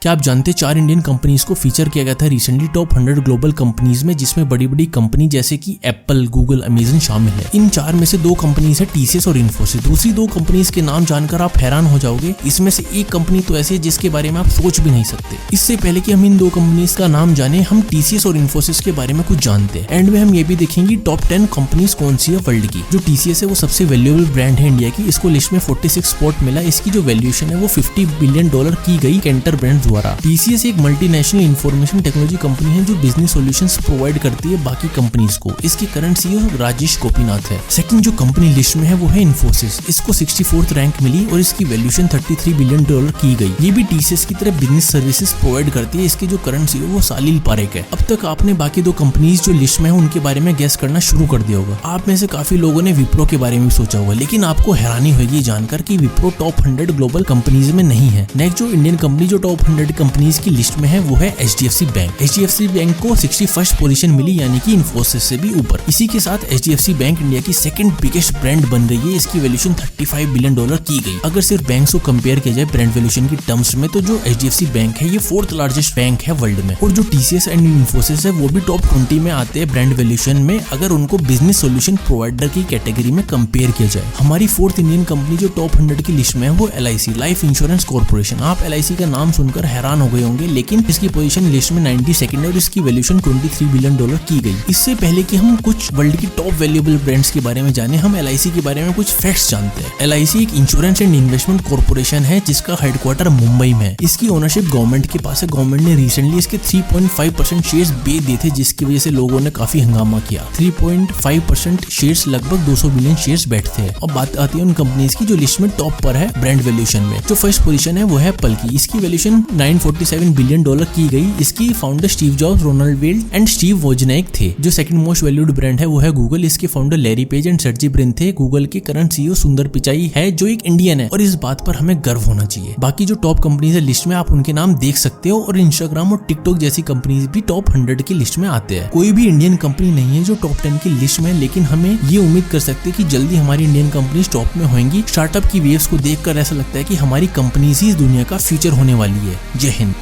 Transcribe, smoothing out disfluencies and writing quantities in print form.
क्या आप जानते हैं 4 इंडियन कंपनीज को फीचर किया गया था रिसेंटली टॉप 100 ग्लोबल कंपनीज में, जिसमें बड़ी बड़ी कंपनी जैसे कि एप्पल, गूगल, अमेजन शामिल है। इन 4 में से 2 कंपनीज है टीसीएस और इन्फोसिस। दूसरी 2 कंपनीज के नाम जानकर आप हैरान हो जाओगे। इसमें से एक कंपनी तो ऐसी है जिसके बारे में आप सोच भी नहीं सकते। इससे पहले कि हम इन 2 कंपनीज का नाम जाने, हम टीसीएस और इन्फोसिस के बारे में कुछ जानते हैं। एंड में हम ये भी देखेंगे टॉप 10 कंपनीज कौन सी है वर्ल्ड की। जो टीसीएस है वो सबसे वैल्यूएबल ब्रांड है इंडिया की। इसको लिस्ट में 46 स्पॉट मिला। इसकी जो वैल्यूएशन है वो $50 बिलियन की गई कैंटर ब्रांड द्वारा। टीसीएस एक मल्टीनेशनल इंफॉर्मेशन टेक्नोलॉजी कंपनी है जो बिजनेस सॉल्यूशंस प्रोवाइड करती है बाकी कंपनीज को। इसके करंट सीईओ राजेश गोपीनाथ है। सेकंड जो कंपनी लिस्ट में है वो है इन्फोसिस। इसको 64th रैंक मिली और इसकी वैल्यूएशन $33 बिलियन की गई। ये भी टीसीएस की तरह बिजनेस सर्विसेज प्रोवाइड करती है। इसके जो करंट सीईओ वो सालिल पारेख है। अब तक आपने बाकी 2 कंपनीज जो लिस्ट में है उनके बारे में गेस करना शुरू कर दिया होगा। आप में से काफी लोगों ने विप्रो के बारे में सोचा होगा, लेकिन आपको हैरानी होगी जानकर कि विप्रो टॉप 100 ग्लोबल कंपनीज में नहीं है। नेक्स्ट जो इंडियन कंपनी जो टॉप 100 कंपनीज की लिस्ट में है वो है एचडीएफसी बैंक। एचडीएफसी बैंक को 61st पोजीशन मिली, यानी कि इन्फोसिस से भी ऊपर। इसी के साथ एचडीएफसी बैंक इंडिया की सेकंड बिगेस्ट ब्रांड बन गई है। इसकी वैल्यूएशन $35 बिलियन की गई। अगर सिर्फ बैंक को कंपेयर किया जाए ब्रांड वैल्यूएशन की टर्म्स में, तो जो एचडीएफसी बैंक है ये 4th लार्जेस्ट बैंक है वर्ल्ड में। और जो टीसीएस एंड इन्फोसिस है वो भी टॉप 20 में आते हैं ब्रांड वैल्यूएशन में, अगर उनको बिजनेस सॉल्यूशन प्रोवाइडर की कैटेगरी में कंपेयर किया जाए। हमारी 4th इंडियन कंपनी जो टॉप 100 की लिस्ट में है वो LIC, लाइफ इंश्योरेंस कॉर्पोरेशन। आप LIC का नाम सुनकर हैरान हो गए होंगे, लेकिन इसकी पोजीशन लिस्ट में 92nd है और इसकी वैल्यूएशन $23 बिलियन की गई। इससे पहले कि हम कुछ वर्ल्ड की टॉप वैल्यूएबल ब्रांड्स के बारे में जाने, हम LIC के बारे में कुछ फैक्ट्स जानते हैं। LIC एक इंश्योरेंस एंड इन्वेस्टमेंट कॉर्पोरेशन है जिसका हेडक्वार्टर मुंबई में है। इसकी ओनरशिप गवर्नमेंट के पास है। गवर्नमेंट ने रिसेंटली इसके 3.5% शेयर्स बेच दिए थे, जिसकी वजह से लोगों ने काफी हंगामा किया। 3.5% शेयर्स लगभग 200 बिलियन शेयर्स बैठते हैं। अब बात आती है उन कंपनीज की जो लिस्ट में टॉप पर है ब्रांड वैल्यूएशन में। जो फर्स्ट पोजीशन है वो है एप्पल की। इसकी वैल्यूएशन $947 बिलियन की गई। इसकी फाउंडर स्टीव जॉब्स, रोनाल्ड वेल्ड एंड स्टीव वोजनिक थे। जो सेकंड मोस्ट वैल्यूड ब्रांड है वो है गूगल। इसके founder Larry page and Sergey Brin थे। गूगल के करंट सीईओ सुंदर पिचाई है जो एक इंडियन है, और इस बात पर हमें गर्व होना चाहिए। बाकी जो टॉप कंपनीज है लिस्ट में आप उनके नाम देख सकते हो, और इंस्टाग्राम और टिकटॉक जैसी कंपनीज भी टॉप 100 की लिस्ट में आते हैं। कोई भी इंडियन कंपनी नहीं है जो टॉप 10 की लिस्ट में, लेकिन हमें ये उम्मीद कर सकते हैं कि जल्दी हमारी इंडियन कंपनीज टॉप में होंगी। स्टार्टअप की वेव्स को देखकर ऐसा लगता है कि हमारी कंपनीज ही इस दुनिया का फ्यूचर होने वाली है। जय हिंद।